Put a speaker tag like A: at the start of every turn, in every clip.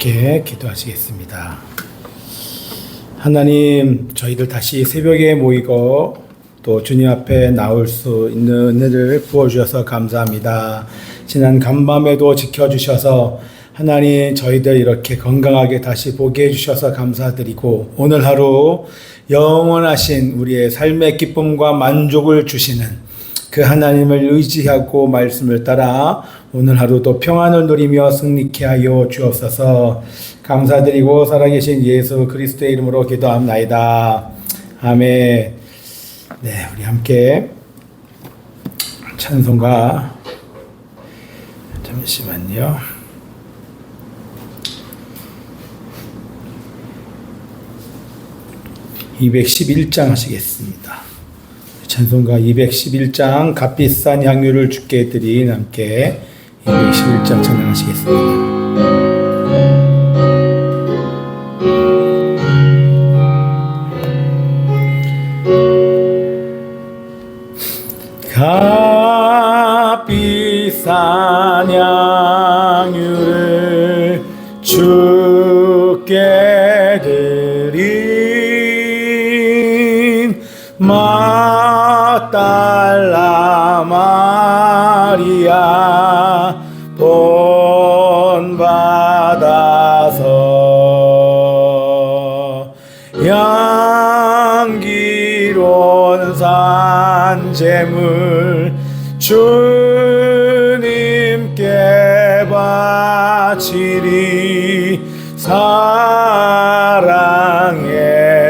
A: 함께 기도하시겠습니다. 하나님, 저희들 다시 새벽에 모이고 또 주님 앞에 나올 수 있는 은혜를 부어주셔서 감사합니다. 지난 간밤에도 지켜주셔서 하나님, 저희들 이렇게 건강하게 다시 보게 해주셔서 감사드리고, 오늘 하루 영원하신 우리의 삶의 기쁨과 만족을 주시는 그 하나님을 의지하고 말씀을 따라 오늘 하루도 평안을 누리며 승리케 하여 주옵소서. 감사드리고 살아계신 예수 그리스도의 이름으로 기도합나이다. 아멘. 네, 우리 함께 찬송가, 잠시만요. (211장) 하시겠습니다. 찬송가 211장 값비싼 향유를 주께 드린, 함께 211장 찬양하시겠습니다. 값비싼 향유를 주께 드린 막달라 마리아 본받아서 향기로운 산제물 주님께 바치리. 사랑의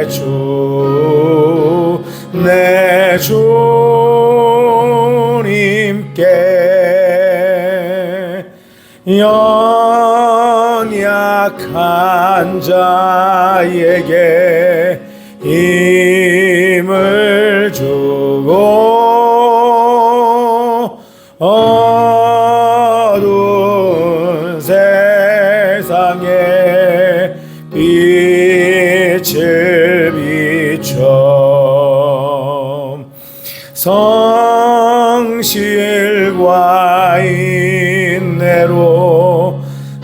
A: 주 내 주님께 연약한 자에게 힘을 주고 어두운 세상에 빛을 비춰 성실과 인내로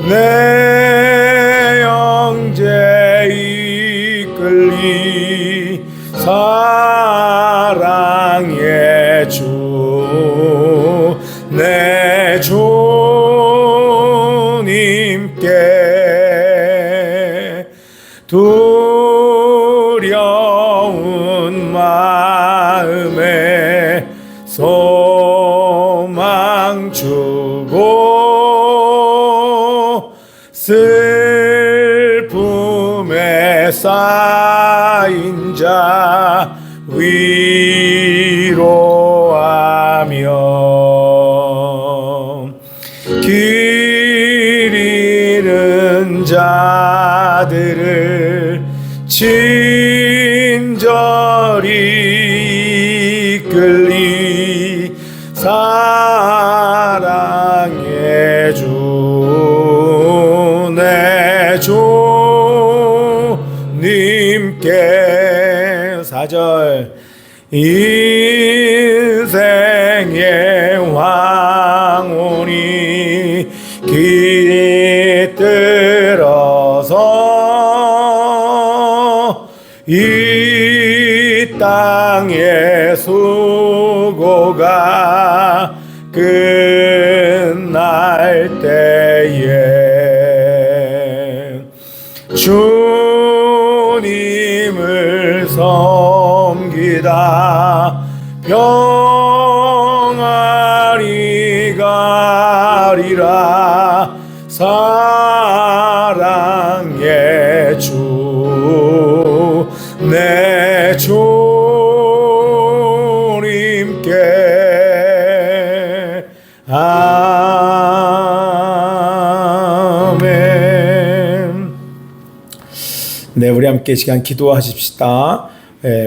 A: 내 영제 이끌리. 사랑의 주 내 주님께 두려운 마음에 소망 주고 슬픔에 쌓인 자 위로하며 길 잃은 자들을 친절히 이끌리. 사랑의 주 내 주님께. 4절 인생의 황혼이 깃들어서 이 땅의 수고가 끝날 때에 주님을 섬기다 평안히 가리라. 사랑의 주 내 주님께. 아멘. 네, 우리 함께 시간 기도하십시다.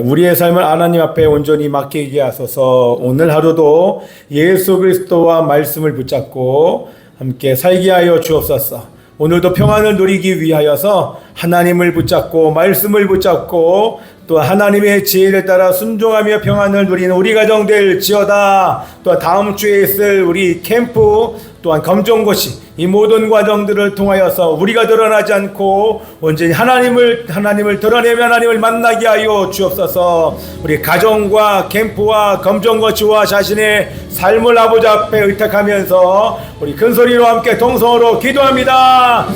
A: 우리의 삶을 하나님 앞에 온전히 맡기게 하소서. 오늘 하루도 예수 그리스도와 말씀을 붙잡고 함께 살게 하여 주옵소서. 오늘도 평안을 누리기 위하여서 하나님을 붙잡고 말씀을 붙잡고 또 하나님의 지혜를 따라 순종하며 평안을 누리는 우리 가정 될지어다. 또 다음 주에 있을 우리 캠프 또한 검정고시 이 모든 과정들을 통하여서 우리가 드러나지 않고 온전히 하나님을 드러내며 하나님을 만나게 하여 주옵소서. 우리 가정과 캠프와 검정고시와 자신의 삶을 아버지 앞에 의탁하면서 우리 큰 소리로 함께 동성으로 기도합니다.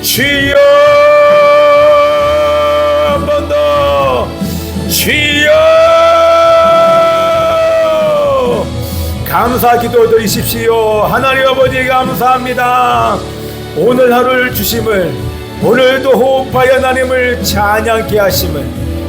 A: 주여, 한 번 더 주여, 감사 기도 드리십시오. 하나님 아버지 감사합니다. 오늘 하루를 주심을, 오늘도 호흡하여 하나님을 찬양케 하심을,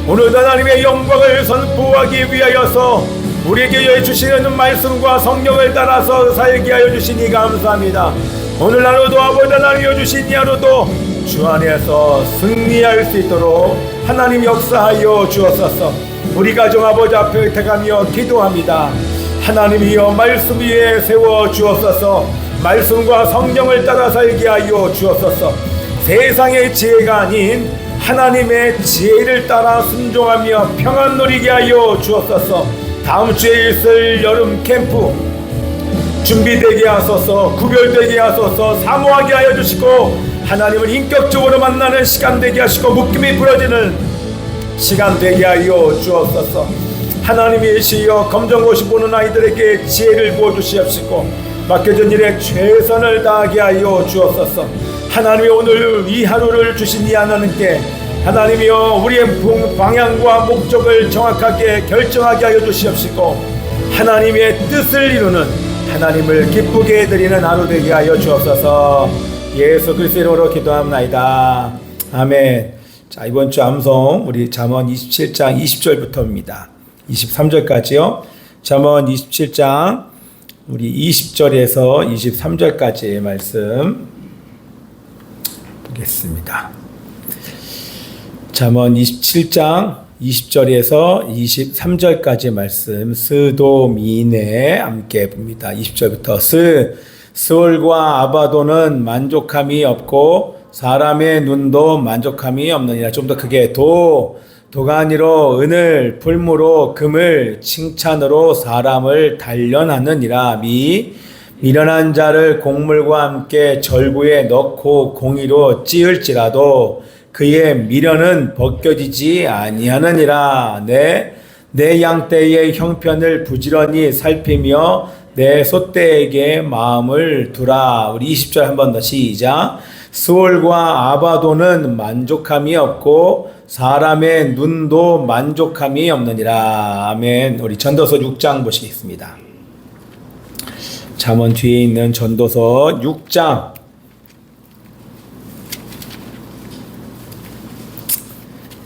A: 오늘도 하나님의 영광을 선포하기 위하여서 우리에게 주시는 말씀과 성령을 따라서 살게 하여 주시니 감사합니다. 오늘 하루도 아버지 하나님 주신 이 하루도 주 안에서 승리할 수 있도록 하나님 역사하여 주옵소서. 우리 가정 아버지 앞에 의탁하며 기도합니다. 하나님이여 말씀 위에 세워 주옵소서. 말씀과 성령을 따라 살게 하여 주옵소서. 세상의 지혜가 아닌 하나님의 지혜를 따라 순종하며 평안 누리게 하여 주옵소서. 다음 주에 있을 여름 캠프 준비되게 하소서. 구별되게 하소서. 사모하게 하여 주시고 하나님을 인격적으로 만나는 시간 되게 하시고 묶임이 부러지는 시간 되게 하여 주옵소서. 하나님이시여 검정고시 보는 아이들에게 지혜를 부어주시옵시고 맡겨진 일에 최선을 다하게 하여 주옵소서. 하나님이 오늘 이 하루를 주신 이 하나님께 하나님이여 우리의 방향과 목적을 정확하게 결정하게 하여 주시옵시고 하나님의 뜻을 이루는, 하나님을 기쁘게 해드리는 하루 되게 하여 주옵소서. 예수 그리스도의 이름으로 기도합나이다. 아멘. 자, 이번 주 암송 우리 잠언 27장 20절부터입니다. 23절까지요. 잠언 27장 우리 20절에서 23절까지의 말씀 보겠습니다. 잠언 27장 20절에서 23절까지 말씀 스도미네 함께 봅니다. 20절부터 스올과 아바도는 만족함이 없고 사람의 눈도 만족함이 없느니라. 좀 더 크게 도가니로 은을, 풀무로 금을, 칭찬으로 사람을 단련하느니라. 미련한 자를 곡물과 함께 절구에 넣고 공의로 찌을지라도 그의 미련은 벗겨지지 아니하느니라. 내 양떼의 형편을 부지런히 살피며 내 소떼에게 마음을 두라. 우리 20절 한 번 더 시작. 스올과 아바도는 만족함이 없고 사람의 눈도 만족함이 없느니라. 아멘. 우리 전도서 6장 보시겠습니다. 잠언 뒤에 있는 전도서 6장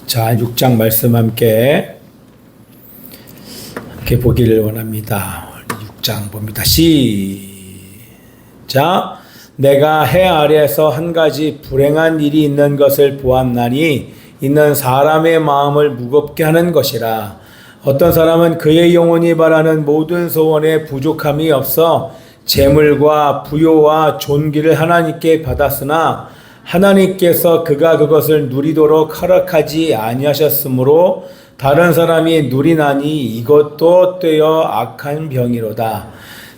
A: 자 6장 말씀 함께 보기를 원합니다. 6장 봅니다. 시작. 내가 해 아래에서 한 가지 불행한 일이 있는 것을 보았나니 이는 사람의 마음을 무겁게 하는 것이라. 어떤 사람은 그의 영혼이 바라는 모든 소원에 부족함이 없어 재물과 부요와 존귀를 하나님께 받았으나 하나님께서 그가 그것을 누리도록 허락하지 아니하셨으므로 다른 사람이 누리나니 이것도 떼어 악한 병이로다.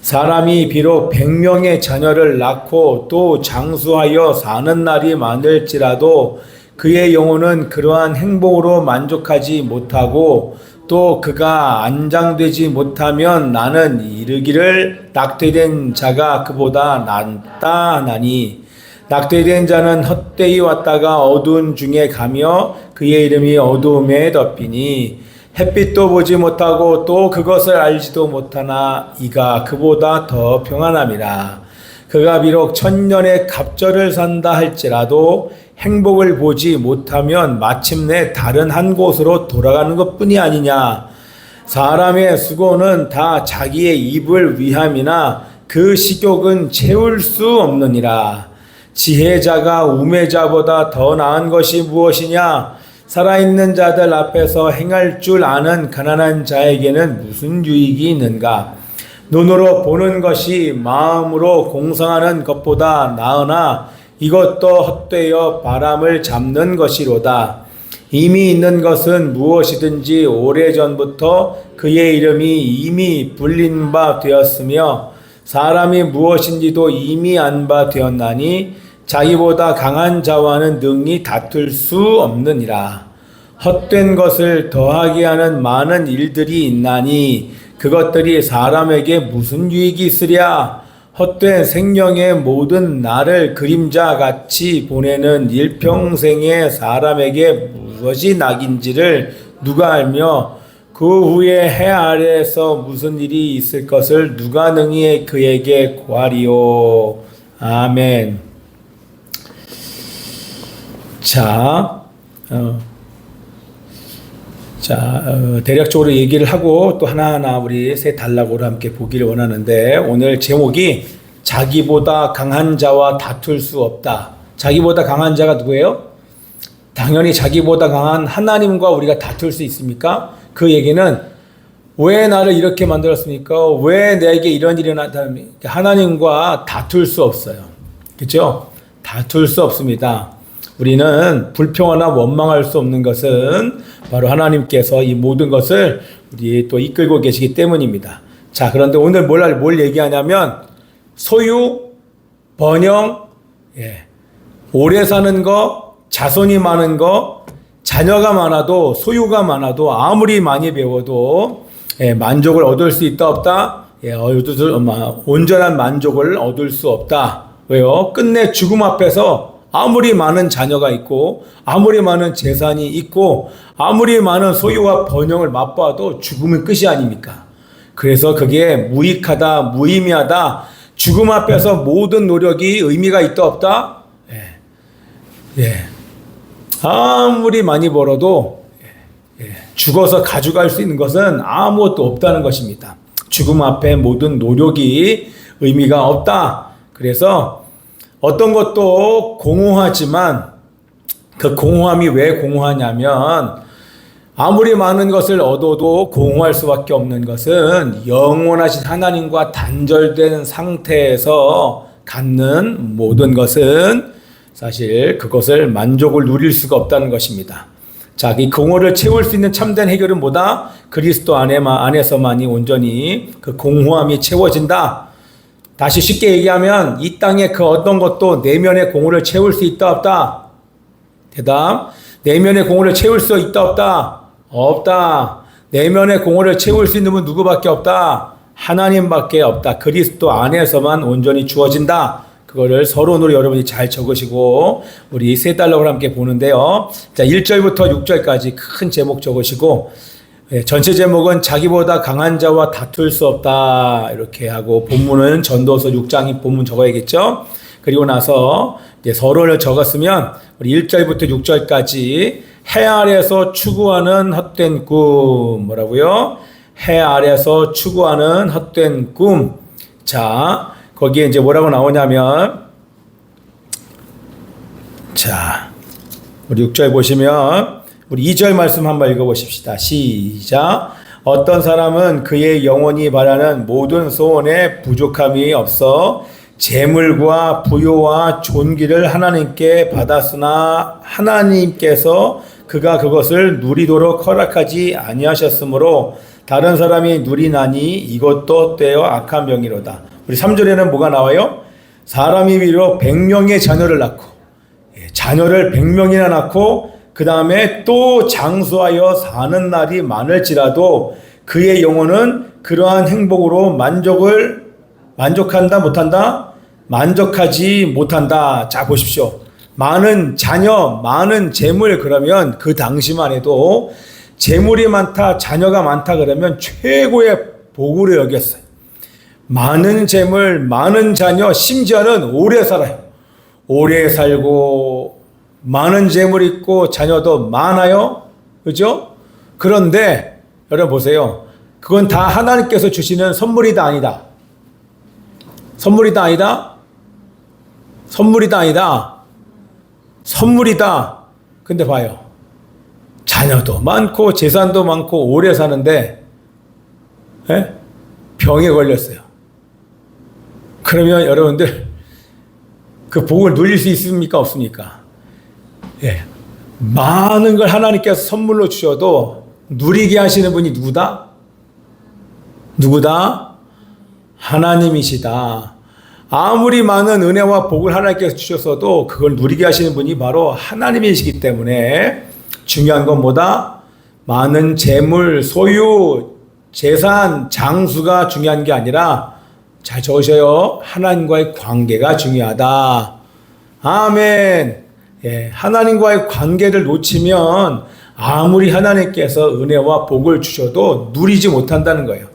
A: 사람이 비록 100명의 자녀를 낳고 또 장수하여 사는 날이 많을지라도 그의 영혼은 그러한 행복으로 만족하지 못하고 또 그가 안장되지 못하면 나는 이르기를 낙태된 자가 그보다 낫다 하나니 낙태된 자는 헛되이 왔다가 어두운 중에 가며 그의 이름이 어두움에 덮이니 햇빛도 보지 못하고 또 그것을 알지도 못하나 이가 그보다 더 평안함이라. 그가 비록 1000년의 갑절을 산다 할지라도 행복을 보지 못하면 마침내 다른 한 곳으로 돌아가는 것뿐이 아니냐. 사람의 수고는 다 자기의 입을 위함이나 그 식욕은 채울 수 없느니라. 지혜자가 우매자보다 더 나은 것이 무엇이냐? 살아있는 자들 앞에서 행할 줄 아는 가난한 자에게는 무슨 유익이 있는가? 눈으로 보는 것이 마음으로 공상하는 것보다 나으나 이것도 헛되어 바람을 잡는 것이로다. 이미 있는 것은 무엇이든지 오래전부터 그의 이름이 이미 불린 바 되었으며 사람이 무엇인지도 이미 안 바 되었나니 자기보다 강한 자와는 능히 다툴 수 없느니라. 헛된 것을 더하게 하는 많은 일들이 있나니 그것들이 사람에게 무슨 유익이 있으랴. 헛된 생명의 모든 날을 그림자같이 보내는 일평생의 사람에게 무엇이 낙인지를 누가 알며 그 후에 해 아래에서 무슨 일이 있을 것을 누가 능히 그에게 구하리요. 아멘. 대략적으로 얘기를 하고 또 하나하나 우리 세 단락으로 함께 보기를 원하는데, 오늘 제목이 자기보다 강한 자와 다툴 수 없다. 자기보다 강한 자가 누구예요? 당연히 자기보다 강한 하나님과 우리가 다툴 수 있습니까? 그 얘기는 왜 나를 이렇게 만들었습니까? 왜 내게 이런 일이 나타납니까? 하나님과 다툴 수 없어요. 그렇죠? 다툴 수 없습니다. 우리는 불평하나 원망할 수 없는 것은 바로 하나님께서 이 모든 것을 우리 또 이끌고 계시기 때문입니다. 자, 그런데 오늘 뭘 얘기하냐면 소유, 번영, 오래 사는 거, 자손이 많은 거, 자녀가 많아도 소유가 많아도 아무리 많이 배워도 만족을 얻을 수 있다 없다? 온전한 만족을 얻을 수 없다. 왜요? 끝내 죽음 앞에서 아무리 많은 자녀가 있고 아무리 많은 재산이 있고 아무리 많은 소유와 번영을 맛봐도 죽음은 끝이 아닙니까? 그래서 그게 무익하다, 무의미하다, 죽음 앞에서 모든 노력이 의미가 있다 없다? 아무리 많이 벌어도 죽어서 가져갈 수 있는 것은 아무것도 없다는 것입니다. 죽음 앞에 모든 노력이 의미가 없다. 그래서 어떤 것도 공허하지만 그 공허함이 왜 공허하냐면 아무리 많은 것을 얻어도 공허할 수밖에 없는 것은 영원하신 하나님과 단절된 상태에서 갖는 모든 것은 사실 그것을 만족을 누릴 수가 없다는 것입니다. 자, 이 공허를 채울 수 있는 참된 해결은 뭐다? 그리스도 안에서만이 온전히 그 공허함이 채워진다. 다시 쉽게 얘기하면 이 땅의 그 어떤 것도 내면의 공허를 채울 수 있다 없다? 대답. 내면의 공허를 채울 수 있다 없다? 없다. 내면의 공허를 채울 수 있는 분 누구밖에 없다? 하나님밖에 없다. 그리스도 안에서만 온전히 주어진다. 그거를 서론으로 여러분이 잘 적으시고 우리 세 달락으로 함께 보는데요. 자, 1절부터 6절까지 큰 제목 적으시고 전체 제목은 자기보다 강한 자와 다툴 수 없다 이렇게 하고, 본문은 전도서 6장이 본문 적어야겠죠. 그리고 나서 이제 서론을 적었으면 우리 1절부터 6절까지 해 아래서 추구하는 헛된 꿈. 뭐라고요? 해 아래서 추구하는 헛된 꿈. 자, 거기에 이제 뭐라고 나오냐면, 자, 우리 6절 보시면 우리 2절 말씀 한번 읽어보십시다. 시작. 어떤 사람은 그의 영혼이 바라는 모든 소원에 부족함이 없어 재물과 부요와 존귀를 하나님께 받았으나 하나님께서 그가 그것을 누리도록 허락하지 아니하셨으므로 다른 사람이 누리나니 이것도 헛되어 악한 병이로다. 우리 3절에는 뭐가 나와요? 사람이 비록 100명의 자녀를 낳고, 자녀를 100명이나 낳고 그 다음에 또 장수하여 사는 날이 많을지라도 그의 영혼은 그러한 행복으로 만족한다 못한다? 만족하지 못한다. 자, 보십시오. 많은 자녀, 많은 재물, 그러면 그 당시만 해도 재물이 많다, 자녀가 많다 그러면 최고의 복으로 여겼어요. 많은 재물, 많은 자녀, 심지어는 오래 살아요. 오래 살고 많은 재물 있고 자녀도 많아요. 그죠? 그런데 여러분 보세요. 그건 다 하나님께서 주시는 선물이다 아니다? 선물이다 아니다? 선물이다 아니다? 선물이다. 근데 봐요. 자녀도 많고 재산도 많고 오래 사는데 병에 걸렸어요. 그러면 여러분들 그 복을 누릴 수 있습니까? 없습니까? 많은 걸 하나님께서 선물로 주셔도 누리게 하시는 분이 누구다? 누구다? 하나님이시다. 아무리 많은 은혜와 복을 하나님께서 주셨어도 그걸 누리게 하시는 분이 바로 하나님이시기 때문에 중요한 건 뭐다? 많은 재물, 소유, 재산, 장수가 중요한 게 아니라 잘 적으셔요. 하나님과의 관계가 중요하다. 아멘. 예, 하나님과의 관계를 놓치면 아무리 하나님께서 은혜와 복을 주셔도 누리지 못한다는 거예요.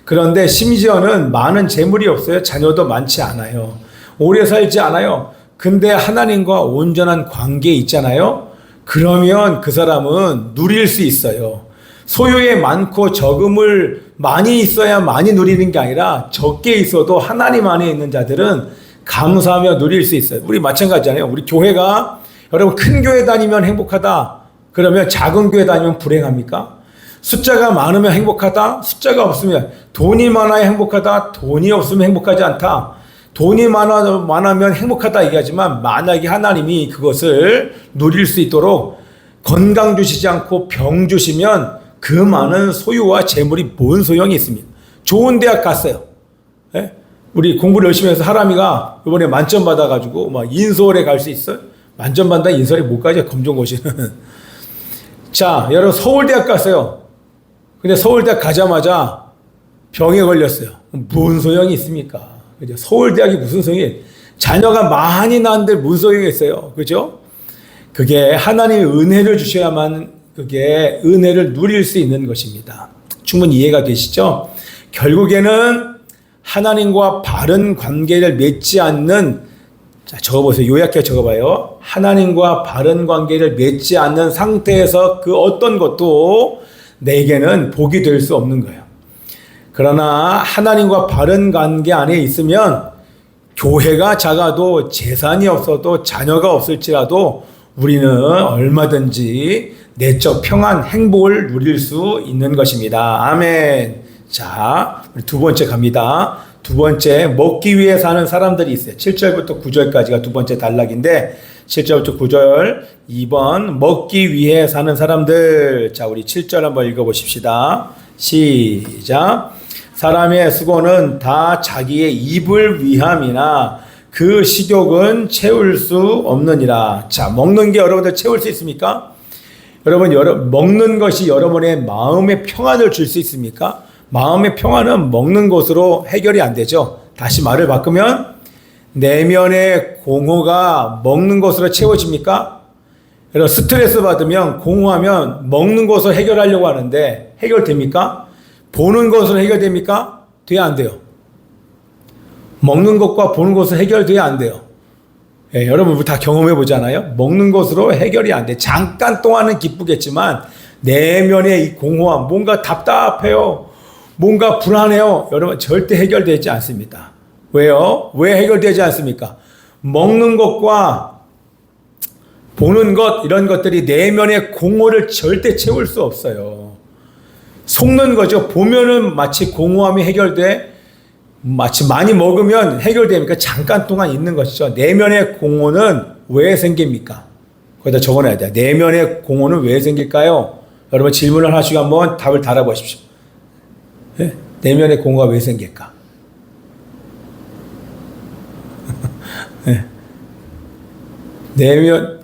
A: 그런데 심지어는 많은 재물이 없어요. 자녀도 많지 않아요. 오래 살지 않아요. 근데 하나님과 온전한 관계 있잖아요. 그러면 그 사람은 누릴 수 있어요. 소유에 많고 적음을 많이 있어야 많이 누리는 게 아니라 적게 있어도 하나님 안에 있는 자들은 감사하며 누릴 수 있어요. 우리 마찬가지잖아요. 우리 교회가 여러분 큰 교회 다니면 행복하다. 그러면 작은 교회 다니면 불행합니까? 숫자가 많으면 행복하다. 숫자가 없으면 돈이 많아야 행복하다. 돈이 없으면 행복하지 않다. 돈이 많으면 행복하다 얘기하지만 만약에 하나님이 그것을 누릴 수 있도록 건강 주시지 않고 병 주시면 그 많은 소유와 재물이 뭔 소용이 있습니까? 좋은 대학 갔어요. 예? 우리 공부를 열심히 해서 하람이가 이번에 만점 받아가지고 막 인서울에 갈 수 있어요? 만점 받다 인서울에 못 가죠. 검정고시는. 자, 여러분 서울대학 갔어요. 근데 서울대학 가자마자 병에 걸렸어요. 뭔 소용이 있습니까? 그죠? 서울대학이 무슨 소용이? 자녀가 많이 낳는데 무슨 소용이 있어요? 그죠? 그게 하나님의 은혜를 주셔야만 그게 은혜를 누릴 수 있는 것입니다. 충분히 이해가 되시죠? 결국에는 하나님과 바른 관계를 맺지 않는, 자, 적어보세요. 요약해 적어봐요. 하나님과 바른 관계를 맺지 않는 상태에서 그 어떤 것도 내게는 복이 될 수 없는 거예요. 그러나 하나님과 바른 관계 안에 있으면 교회가 작아도 재산이 없어도 자녀가 없을지라도 우리는 얼마든지 내적 평안, 행복을 누릴 수 있는 것입니다. 아멘. 자, 우리 두 번째 갑니다. 두 번째, 먹기 위해 사는 사람들이 있어요. 7절부터 9절까지가 두 번째 단락인데 7절부터 9절 2번 먹기 위해 사는 사람들. 자, 우리 7절 한번 읽어보십시다. 시작. 사람의 수고는 다 자기의 입을 위함이나 그 식욕은 채울 수 없느니라. 자, 먹는 게 여러분들 채울 수 있습니까? 여러분, 먹는 것이 여러분의 마음의 평안을 줄 수 있습니까? 마음의 평안은 먹는 것으로 해결이 안 되죠. 다시 말을 바꾸면 내면의 공허가 먹는 것으로 채워집니까? 여러분, 스트레스 받으면 공허하면 먹는 것으로 해결하려고 하는데 해결됩니까? 보는 것으로 해결됩니까? 돼야 안 돼요. 먹는 것과 보는 것으로 해결돼야 안 돼요. 예, 여러분 다 경험해 보잖아요. 먹는 것으로 해결이 안 돼. 잠깐 동안은 기쁘겠지만 내면의 이 공허함, 뭔가 답답해요. 뭔가 불안해요. 여러분 절대 해결되지 않습니다. 왜요? 왜 해결되지 않습니까? 먹는 것과 보는 것 이런 것들이 내면의 공허를 절대 채울 수 없어요. 속는 거죠. 보면은 마치 공허함이 해결돼. 마치 많이 먹으면 해결되니까 잠깐 동안 있는 것이죠. 내면의 공허는 왜 생깁니까? 거기다 적어놔야 돼요. 내면의 공허는 왜 생길까요? 여러분 질문을 하시고 한번 답을 달아보십시오. 네? 내면의 공허가 왜 생길까? 네.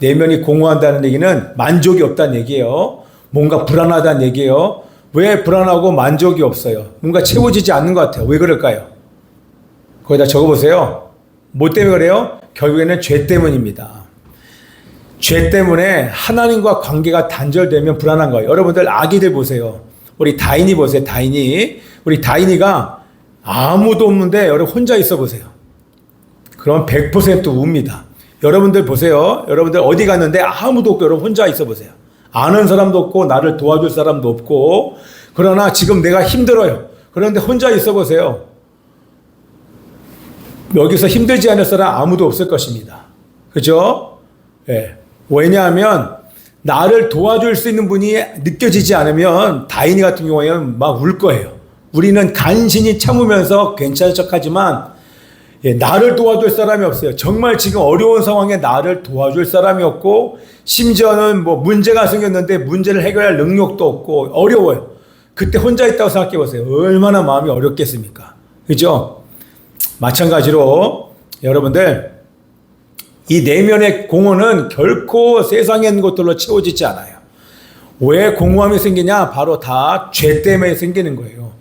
A: 내면이 공허한다는 얘기는 만족이 없다는 얘기예요. 뭔가 불안하다는 얘기예요. 왜 불안하고 만족이 없어요? 뭔가 채워지지 않는 것 같아요. 왜 그럴까요? 거기다 적어보세요. 뭐 때문에 그래요? 결국에는 죄 때문입니다. 죄 때문에 하나님과 관계가 단절되면 불안한 거예요. 여러분들 아기들 보세요. 우리 다인이 보세요. 우리 다인이가 아무도 없는데 여러분 혼자 있어 보세요. 그럼 100% 웁니다. 여러분들 보세요. 여러분들 어디 갔는데 아무도 없고 여러분 혼자 있어 보세요. 아는 사람도 없고 나를 도와줄 사람도 없고 그러나 지금 내가 힘들어요. 그런데 혼자 있어 보세요. 여기서 힘들지 않을 사람 아무도 없을 것입니다. 그죠? 예. 왜냐하면 나를 도와줄 수 있는 분이 느껴지지 않으면 다인이 같은 경우에는 막 울 거예요. 우리는 간신히 참으면서 괜찮은 척하지만 나를 도와줄 사람이 없어요. 정말 지금 어려운 상황에 나를 도와줄 사람이 없고 심지어는 뭐 문제가 생겼는데 문제를 해결할 능력도 없고 어려워요. 그때 혼자 있다고 생각해 보세요. 얼마나 마음이 어렵겠습니까? 그죠? 마찬가지로 여러분들 이 내면의 공허는 결코 세상에 있는 것들로 채워지지 않아요. 왜 공허함이 생기냐? 바로 다 죄 때문에 생기는 거예요.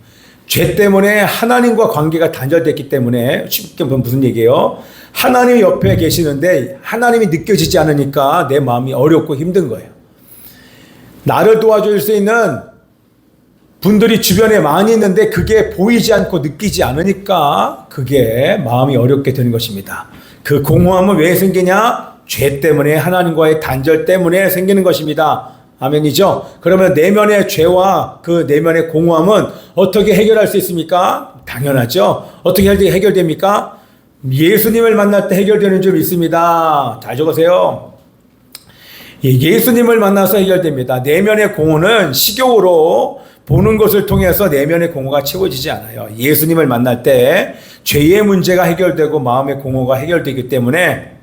A: 죄 때문에 하나님과 관계가 단절됐기 때문에. 쉽게 보면 무슨 얘기예요? 하나님이 옆에 계시는데 하나님이 느껴지지 않으니까 내 마음이 어렵고 힘든 거예요. 나를 도와줄 수 있는 분들이 주변에 많이 있는데 그게 보이지 않고 느끼지 않으니까 그게 마음이 어렵게 되는 것입니다. 그 공허함은 왜 생기냐? 죄 때문에, 하나님과의 단절 때문에 생기는 것입니다. 아멘이죠? 그러면 내면의 죄와 그 내면의 공허함은 어떻게 해결할 수 있습니까? 당연하죠. 어떻게 해결됩니까? 예수님을 만날 때 해결되는 줄 믿습니다. 잘 적으세요. 예수님을 만나서 해결됩니다. 내면의 공허는 식욕으로 보는 것을 통해서 내면의 공허가 채워지지 않아요. 예수님을 만날 때 죄의 문제가 해결되고 마음의 공허가 해결되기 때문에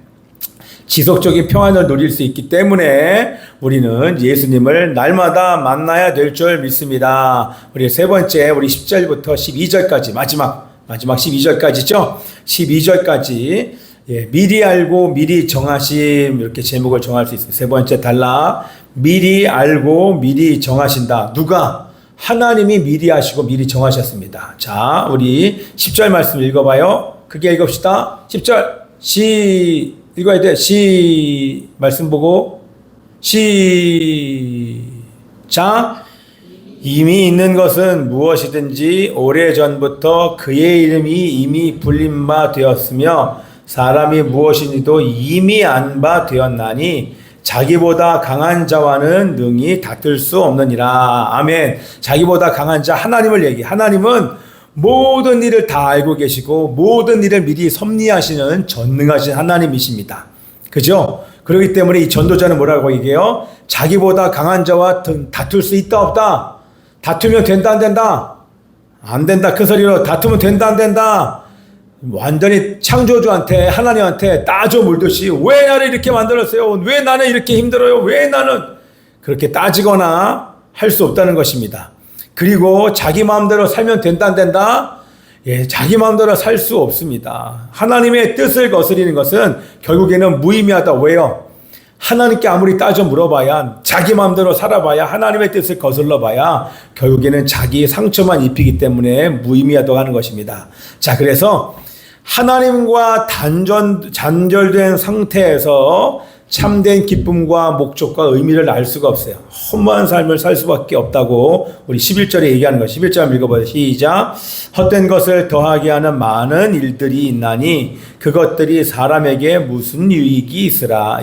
A: 지속적인 평안을 누릴 수 있기 때문에 우리는 예수님을 날마다 만나야 될 줄 믿습니다. 우리 세 번째, 우리 10절부터 12절까지 마지막 12절까지죠. 12절까지 미리 알고 미리 정하심, 이렇게 제목을 정할 수 있습니다. 세 번째 단락, 미리 알고 미리 정하신다. 누가? 하나님이 미리 하시고 미리 정하셨습니다. 자, 우리 10절 말씀 읽어봐요. 크게 읽읍시다. 10절 읽어야 돼. 말씀 보고 시작. 이미 있는 것은 무엇이든지 오래전부터 그의 이름이 이미 불린 바 되었으며 사람이 무엇이니도 이미 안 바 되었나니 자기보다 강한 자와는 능히 다툴 수 없느니라. 아멘. 자기보다 강한 자, 하나님을 얘기해. 하나님은 모든 일을 다 알고 계시고 모든 일을 미리 섭리하시는 전능하신 하나님이십니다. 그죠? 그렇기 때문에 이 전도자는 뭐라고 얘기해요? 자기보다 강한 자와 다툴 수 있다 없다? 다투면 된다 안 된다? 안 된다. 큰 소리로 다투면 된다 안 된다? 완전히 창조주한테, 하나님한테 따져 물듯이 왜 나를 이렇게 만들었어요? 왜 나는 이렇게 힘들어요? 왜 나는 그렇게 따지거나 할 수 없다는 것입니다. 그리고 자기 마음대로 살면 된다 안 된다? 자기 마음대로 살 수 없습니다. 하나님의 뜻을 거스리는 것은 결국에는 무의미하다. 왜요? 하나님께 아무리 따져 물어봐야, 자기 마음대로 살아봐야, 하나님의 뜻을 거슬러봐야 결국에는 자기 상처만 입히기 때문에 무의미하다고 하는 것입니다. 자, 그래서 하나님과 단절된 상태에서 참된 기쁨과 목적과 의미를 알 수가 없어요. 허무한 삶을 살 수밖에 없다고 우리 11절에 얘기하는 거. 11절 읽어봐요. 시작. 헛된 것을 더하게 하는 많은 일들이 있나니 그것들이 사람에게 무슨 유익이 있으랴.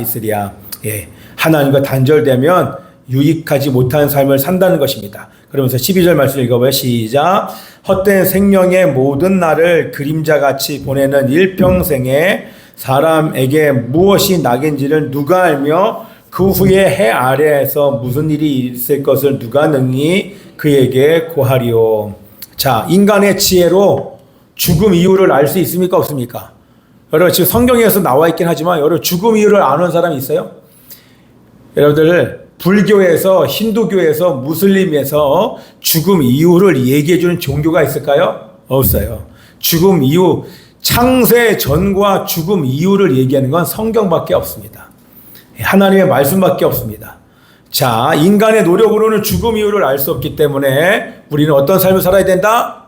A: 하나님과 단절되면 유익하지 못한 삶을 산다는 것입니다. 그러면서 12절 말씀 읽어봐요. 시작. 헛된 생명의 모든 날을 그림자같이 보내는 일평생에 사람에게 무엇이 낙인지를 누가 알며 그 후에 해 아래에서 무슨 일이 있을 것을 누가 능히 그에게 고하리오. 자, 인간의 지혜로 죽음 이유를 알 수 있습니까? 없습니까? 여러분, 지금 성경에서 나와 있긴 하지만 여러분 죽음 이유를 아는 사람이 있어요? 여러분들 불교에서, 힌두교에서, 무슬림에서 죽음 이유를 얘기해 주는 종교가 있을까요? 없어요. 죽음 이유, 창세 전과 죽음 이유를 얘기하는 건 성경밖에 없습니다. 하나님의 말씀밖에 없습니다. 자, 인간의 노력으로는 죽음 이유를 알 수 없기 때문에 우리는 어떤 삶을 살아야 된다?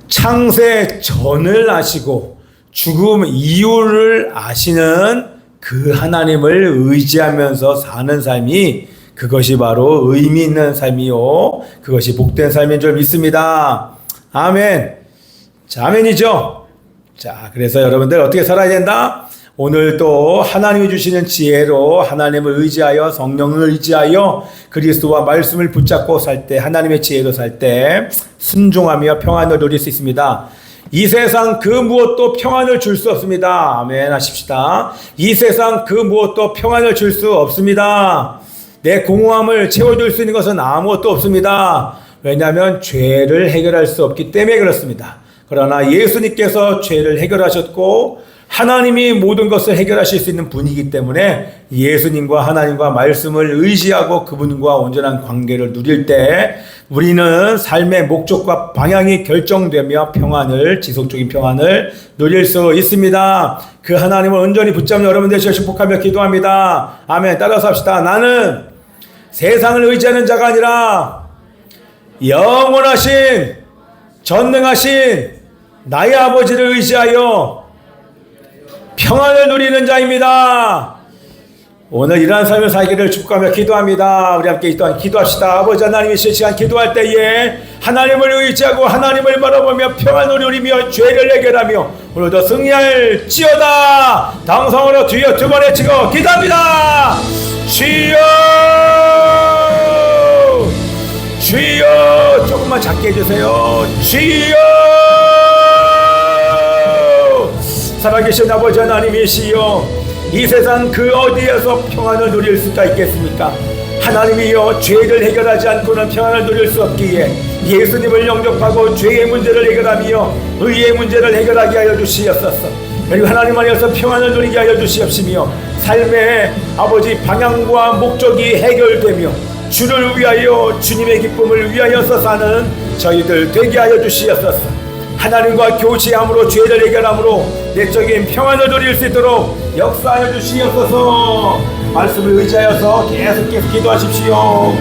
A: 창세 전을 아시고 죽음 이유를 아시는 그 하나님을 의지하면서 사는 삶이, 그것이 바로 의미 있는 삶이요, 그것이 복된 삶인 줄 믿습니다. 아멘. 자, 아멘이죠. 자, 그래서 여러분들 어떻게 살아야 된다? 오늘도 하나님이 주시는 지혜로 하나님을 의지하여, 성령을 의지하여 그리스도와 말씀을 붙잡고 살 때, 하나님의 지혜로 살 때 순종하며 평안을 누릴 수 있습니다. 이 세상 그 무엇도 평안을 줄 수 없습니다. 아멘 하십시다. 이 세상 그 무엇도 평안을 줄 수 없습니다. 내 공허함을 채워줄 수 있는 것은 아무것도 없습니다. 왜냐하면 죄를 해결할 수 없기 때문에 그렇습니다. 그러나 예수님께서 죄를 해결하셨고 하나님이 모든 것을 해결하실 수 있는 분이기 때문에 예수님과 하나님과 말씀을 의지하고 그분과 온전한 관계를 누릴 때 우리는 삶의 목적과 방향이 결정되며 평안을, 지속적인 평안을 누릴 수 있습니다. 그 하나님을 온전히 붙잡는 여러분 되시길 축복하며 기도합니다. 아멘. 따라서 합시다. 나는 세상을 의지하는 자가 아니라 영원하신 전능하신 나의 아버지를 의지하여 평안을 누리는 자입니다. 오늘 이러한 삶을 살기를 축복하며 기도합니다. 우리 함께 이 또한 기도합시다. 아버지 하나님이 실시간 기도할 때에 하나님을 의지하고 하나님을 바라보며 평안을 누리며 죄를 해결하며 오늘도 승리할지어다. 당성으로 주여 두 번에 치고 기도합니다. 주여 주여, 조금만 작게 해주세요. 주여, 살아계신 아버지 하나님이시여, 이 세상 그 어디에서 평안을 누릴 수가 있겠습니까? 하나님이여, 죄를 해결하지 않고는 평안을 누릴 수 없기에 예수님을 영접하고 죄의 문제를 해결하며 의의 문제를 해결하게 하여 주시옵소서. 그리고 하나님 안에서 평안을 누리게 하여 주시옵시며 삶의 아버지 방향과 목적이 해결되며 주를 위하여, 주님의 기쁨을 위하여서 사는 저희들 되게 하여 주시옵소서. 하나님과 교제함으로 죄를 해결함으로 내적인 평안을 누릴 수 있도록 역사하여 주시옵소서. 말씀을 의지하여서 계속 기도하십시오.